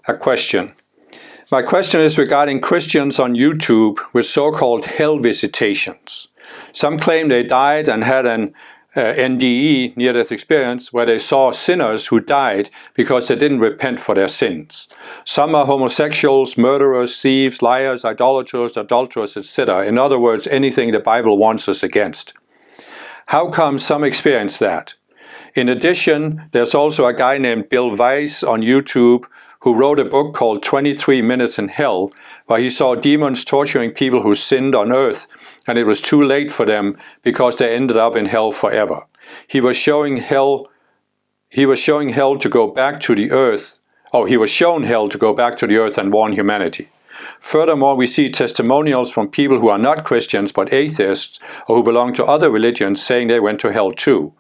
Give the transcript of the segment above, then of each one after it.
a question. My question is regarding Christians on YouTube with so-called hell visitations. Some claim they died and had an NDE, near-death experience, where they saw sinners who died because they didn't repent for their sins. Some are homosexuals, murderers, thieves, liars, idolaters, adulterers, etc. In other words, anything the Bible warns us against. How come some experience that? In addition, there's also a guy named Bill Weise on YouTube who wrote a book called 23 Minutes in Hell, where he saw demons torturing people who sinned on earth, and it was too late for them because they ended up in hell forever. He was showing hell to go back to the earth. He was shown hell to go back to the earth and warn humanity. Furthermore, we see testimonials from people who are not Christians but atheists or who belong to other religions saying they went to hell too.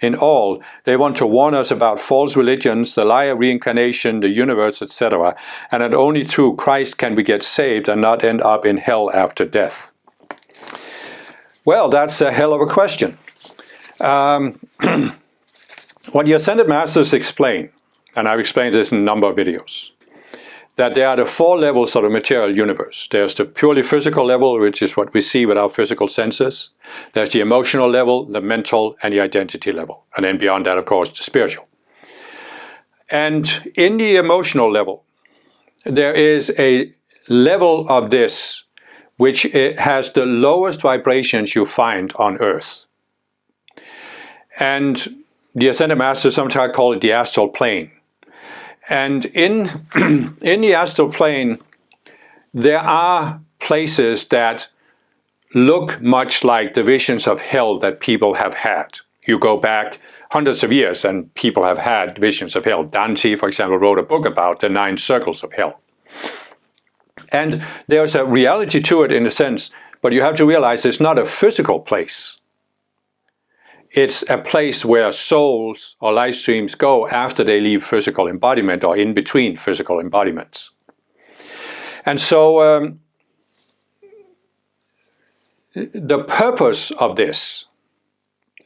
In all, they want to warn us about false religions, the lie of reincarnation, the universe, etc., and that only through Christ can we get saved and not end up in hell after death. Well, that's a hell of a question. What the Ascended Masters explain, and I've explained this in a number of videos, that there are the four levels of the material universe. There's the purely physical level, which is what we see with our physical senses. There's the emotional level, the mental, and the identity level. And then beyond that, of course, the spiritual. And in the emotional level, there is a level of this which has the lowest vibrations you find on Earth. And the Ascended Masters sometimes call it the astral plane. And in the astral plane, there are places that look much like the visions of hell that people have had. You go back hundreds of years and people have had visions of hell. Dante, for example, wrote a book about the 9 circles of hell. And there's a reality to it in a sense, but you have to realize it's not a physical place. It's a place where souls or life streams go after they leave physical embodiment or in between physical embodiments. And so the purpose of this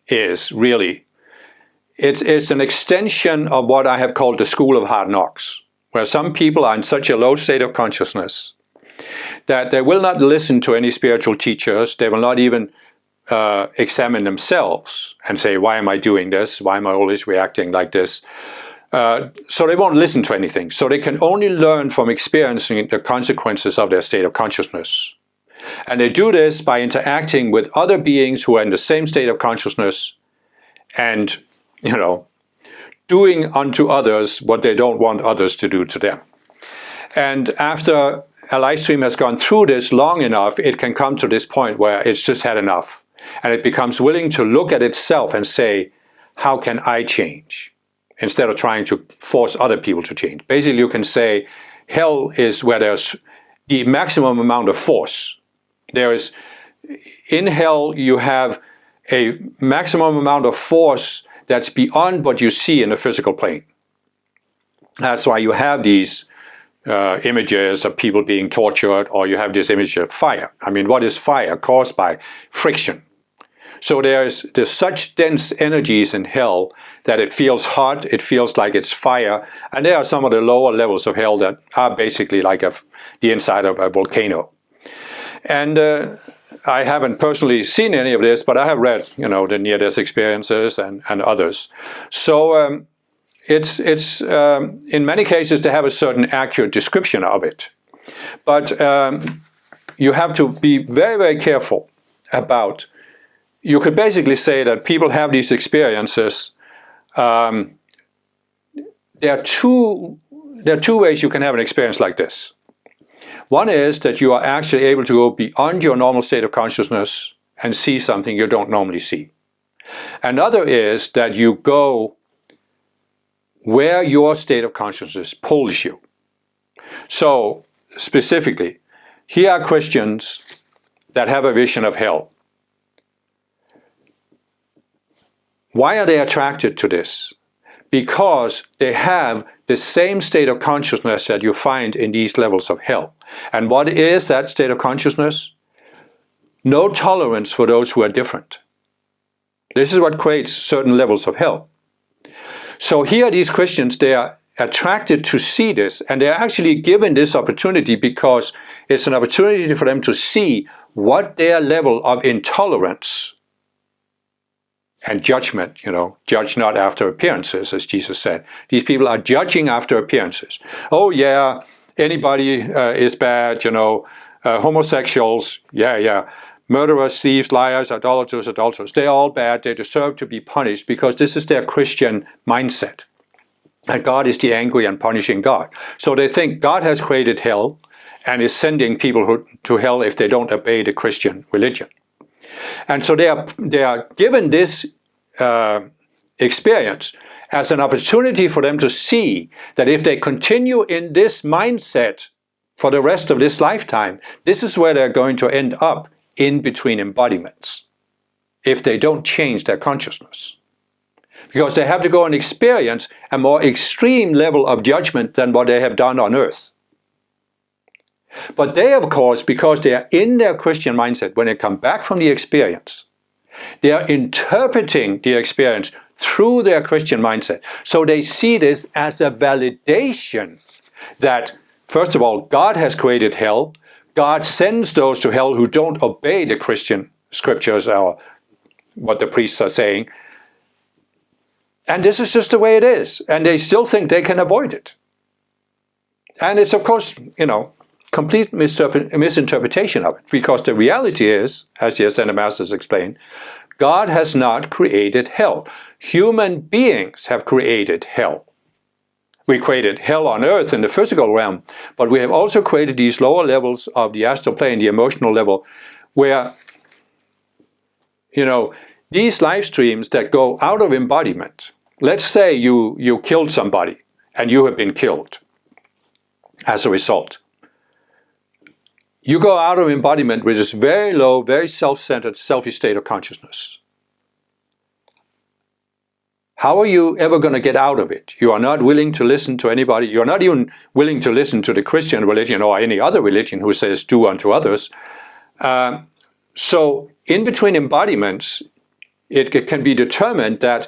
is really, it's an extension of what I have called the school of hard knocks, where some people are in such a low state of consciousness that they will not listen to any spiritual teachers. They will not even examine themselves and say, why am I doing this? Why am I always reacting like this? So they won't listen to anything. So they can only learn from experiencing the consequences of their state of consciousness. And they do this by interacting with other beings who are in the same state of consciousness and, doing unto others what they don't want others to do to them. And after a life stream has gone through this long enough, it can come to this point where it's just had enough. And it becomes willing to look at itself and say, how can I change? Instead of trying to force other people to change. Basically, you can say, hell is where there's the maximum amount of force. In hell, you have a maximum amount of force that's beyond what you see in the physical plane. That's why you have these images of people being tortured, or you have this image of fire. I mean, what is fire? Caused by friction. So there's such dense energies in hell that it feels hot, it feels like it's fire, and there are some of the lower levels of hell that are basically like the inside of a volcano. And I haven't personally seen any of this, but I have read, the near-death experiences and others. So it's in many cases to have a certain accurate description of it. But you have to be very, very careful about, you could basically say that people have these experiences. There are two ways you can have an experience like this. One is that you are actually able to go beyond your normal state of consciousness and see something you don't normally see. Another is that you go where your state of consciousness pulls you. So, specifically, here are Christians that have a vision of hell. Why are they attracted to this? Because they have the same state of consciousness that you find in these levels of hell. And what is that state of consciousness? No tolerance for those who are different. This is what creates certain levels of hell. So here these Christians, they are attracted to see this, and they're actually given this opportunity because it's an opportunity for them to see what their level of intolerance and judgment, judge not after appearances, as Jesus said. These people are judging after appearances. Oh yeah, anybody is bad, homosexuals, yeah. Murderers, thieves, liars, idolaters, adulterers, they're all bad, they deserve to be punished because this is their Christian mindset. And God is the angry and punishing God. So they think God has created hell and is sending people to hell if they don't obey the Christian religion. And so they are given this experience as an opportunity for them to see that if they continue in this mindset for the rest of this lifetime, this is where they're going to end up in between embodiments if they don't change their consciousness. Because they have to go and experience a more extreme level of judgment than what they have done on earth. But they, of course, because they are in their Christian mindset, when they come back from the experience, they are interpreting the experience through their Christian mindset. So they see this as a validation that, first of all, God has created hell. God sends those to hell who don't obey the Christian scriptures or what the priests are saying. And this is just the way it is. And they still think they can avoid it. And it's, of course, complete misinterpretation of it. Because the reality is, as the Ascended Masters explain, God has not created hell. Human beings have created hell. We created hell on earth in the physical realm, but we have also created these lower levels of the astral plane, the emotional level, where, these live streams that go out of embodiment. Let's say you killed somebody and you have been killed as a result. You go out of embodiment with this very low, very self-centered, selfish state of consciousness. How are you ever going to get out of it? You are not willing to listen to anybody. You're not even willing to listen to the Christian religion or any other religion who says do unto others. So in between embodiments, it can be determined that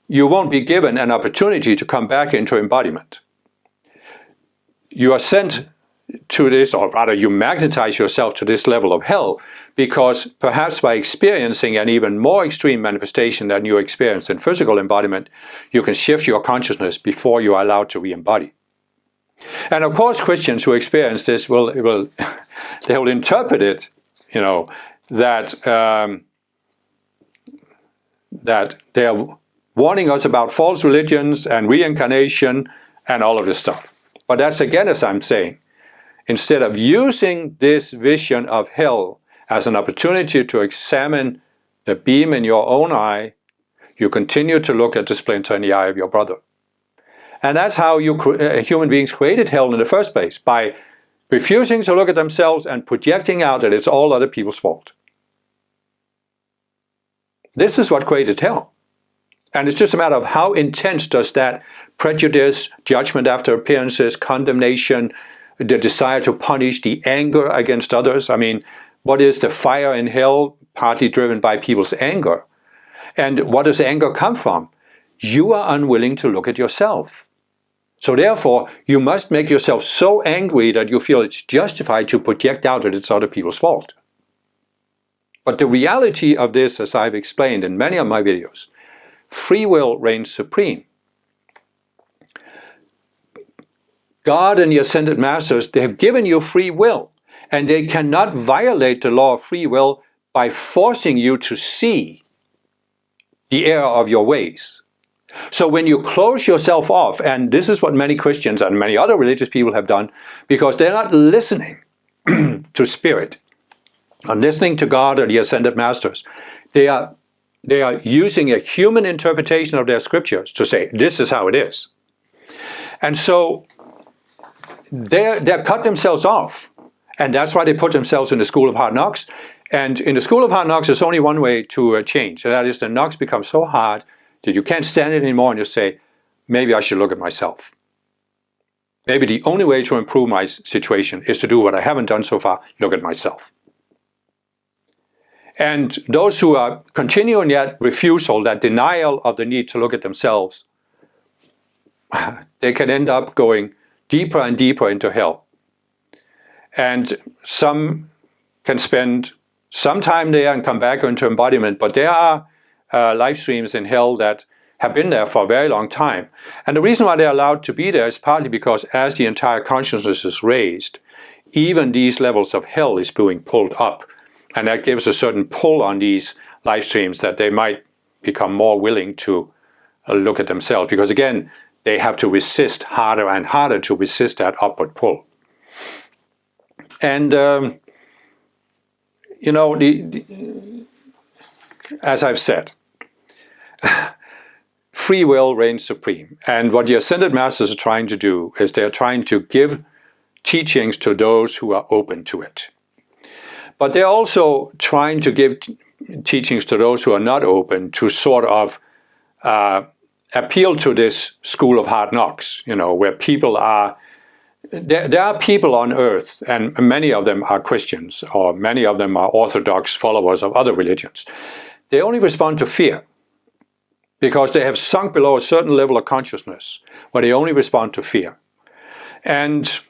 you won't be given an opportunity to come back into embodiment. You are sent to this, or rather you magnetize yourself to this level of hell, because perhaps by experiencing an even more extreme manifestation than you experience in physical embodiment, you can shift your consciousness before you are allowed to re-embody. And of course Christians who experience this they will interpret it, that they are warning us about false religions and reincarnation and all of this stuff. But that's again, as I'm saying, instead of using this vision of hell as an opportunity to examine the beam in your own eye, you continue to look at the splinter in the eye of your brother. And that's how human beings created hell in the first place, by refusing to look at themselves and projecting out that it's all other people's fault. This is what created hell. And it's just a matter of how intense does that prejudice, judgment after appearances, condemnation, the desire to punish, the anger against others. I mean, what is the fire in hell? Partly driven by people's anger. And what does anger come from? You are unwilling to look at yourself. So therefore, you must make yourself so angry that you feel it's justified to project out that it's other people's fault. But the reality of this, as I've explained in many of my videos, free will reigns supreme. God and the Ascended Masters, they have given you free will, and they cannot violate the law of free will by forcing you to see the error of your ways. So when you close yourself off, and this is what many Christians and many other religious people have done, because they're not listening to spirit, and listening to God or the Ascended Masters, they are using a human interpretation of their scriptures to say, this is how it is. And so they're cut themselves off. And that's why they put themselves in the school of hard knocks. And in the school of hard knocks, there's only one way to change. And that is the knocks become so hard that you can't stand it anymore and you say, maybe I should look at myself. Maybe the only way to improve my situation is to do what I haven't done so far, look at myself. And those who are continuing that refusal, that denial of the need to look at themselves, they can end up going deeper and deeper into hell. And some can spend some time there and come back into embodiment, but there are life streams in hell that have been there for a very long time. And the reason why they're allowed to be there is partly because as the entire consciousness is raised, even these levels of hell is being pulled up. And that gives a certain pull on these life streams that they might become more willing to look at themselves. Because again, they have to resist harder and harder to resist that upward pull. And, you know, as I've said, free will reigns supreme. And what the Ascended Masters are trying to do is they're trying to give teachings to those who are open to it. But they're also trying to give teachings to those who are not open to sort of appeal to this school of hard knocks, you know, where people are, there are people on earth, and many of them are Christians, or many of them are Orthodox followers of other religions. They only respond to fear, because they have sunk below a certain level of consciousness, where they only respond to fear. And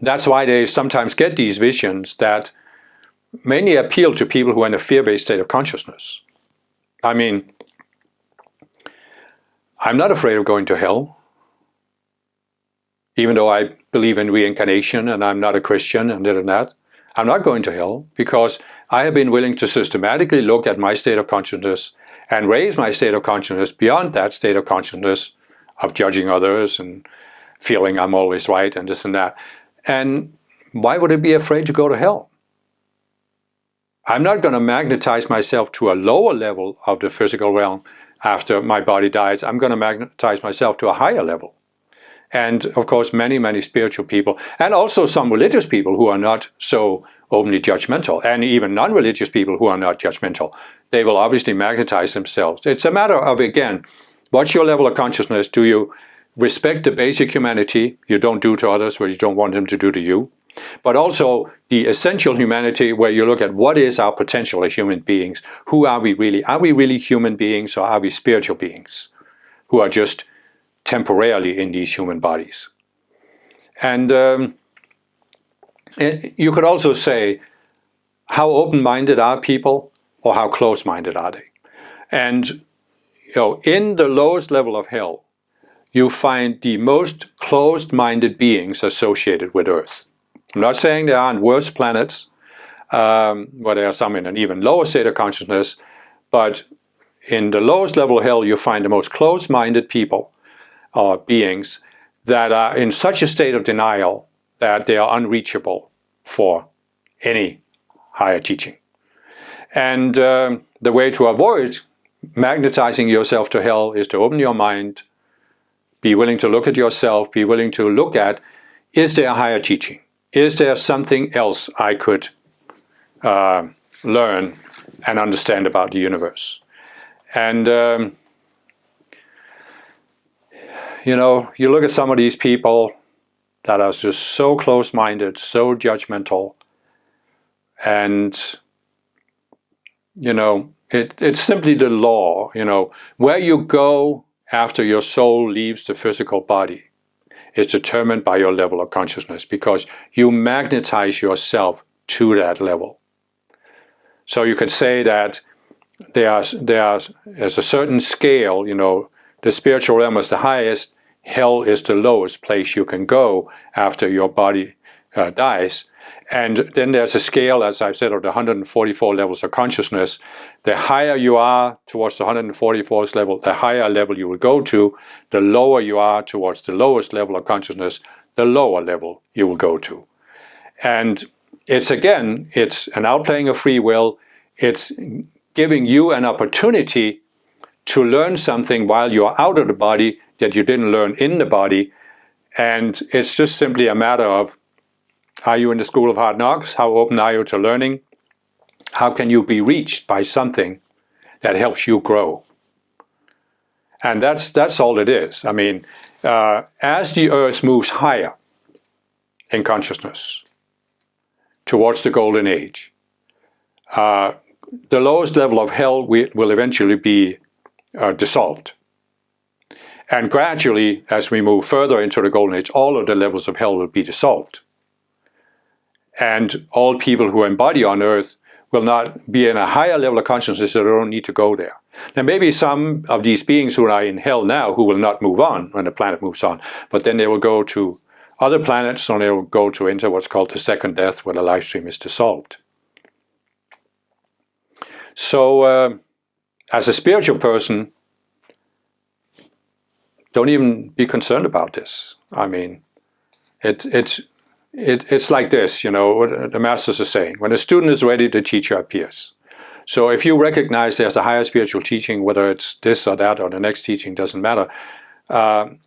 that's why they sometimes get these visions that mainly appeal to people who are in a fear-based state of consciousness. I mean, I'm not afraid of going to hell, even though I believe in reincarnation and I'm not a Christian and this and that. I'm not going to hell because I have been willing to systematically look at my state of consciousness and raise my state of consciousness beyond that state of consciousness of judging others and feeling I'm always right and this and that. And why would I be afraid to go to hell? I'm not going to magnetize myself to a lower level of the physical realm after my body dies. I'm going to magnetize myself to a higher level. And of course, many, many spiritual people, and also some religious people who are not so openly judgmental, and even non-religious people who are not judgmental, they will obviously magnetize themselves. It's a matter of, again, what's your level of consciousness? Do you respect the basic humanity you don't do to others what you don't want them to do to you? But also the essential humanity where you look at what is our potential as human beings. Who are we really? Are we really human beings, or are we spiritual beings who are just temporarily in these human bodies? And you could also say, how open-minded are people, or how close-minded are they? And you know, in the lowest level of hell, you find the most closed-minded beings associated with Earth. I'm not saying there aren't worse planets, where there are some in an even lower state of consciousness, but in the lowest level of hell, you find the most closed-minded people or beings that are in such a state of denial that they are unreachable for any higher teaching. And the way to avoid magnetizing yourself to hell is to open your mind, be willing to look at yourself, be willing to look at, is there a higher teaching? Is there something else I could learn and understand about the universe? And you know, you look at some of these people that are just so close-minded, so judgmental, and you know, it's simply the law. You know, where you go after your soul leaves the physical body is determined by your level of consciousness, because you magnetize yourself to that level. So you could say that there's a certain scale. You know, the spiritual realm is the highest, hell is the lowest place you can go after your body dies. And then there's a scale, as I've said, of the 144 levels of consciousness. The higher you are towards the 144th level, the higher level you will go to. The lower you are towards the lowest level of consciousness, the lower level you will go to. And it's an outplaying of free will. It's giving you an opportunity to learn something while you're out of the body that you didn't learn in the body. And it's just simply a matter of, are you in the school of hard knocks? How open are you to learning? How can you be reached by something that helps you grow? And that's all it is. I mean, as the earth moves higher in consciousness towards the golden age, the lowest level of hell will eventually be dissolved. And gradually, as we move further into the Golden Age, all of the levels of hell will be dissolved. And all people who embody on earth will not be in a higher level of consciousness, so they don't need to go there. There may be some of these beings who are in hell now who will not move on when the planet moves on, but then they will go to other planets, and they will go to enter what's called the second death, where the life stream is dissolved. So, as a spiritual person, don't even be concerned about this. I mean, it's like this, you know, what the masters are saying. When a student is ready, the teacher appears. So if you recognize there's a higher spiritual teaching, whether it's this or that or the next teaching, doesn't matter,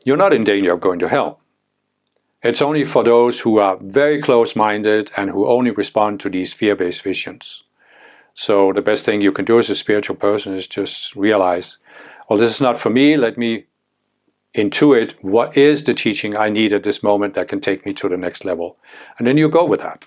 you're not in danger of going to hell. It's only for those who are very close-minded and who only respond to these fear-based visions. So the best thing you can do as a spiritual person is just realize, well, this is not for me. Let me intuit what is the teaching I need at this moment that can take me to the next level. And then you go with that.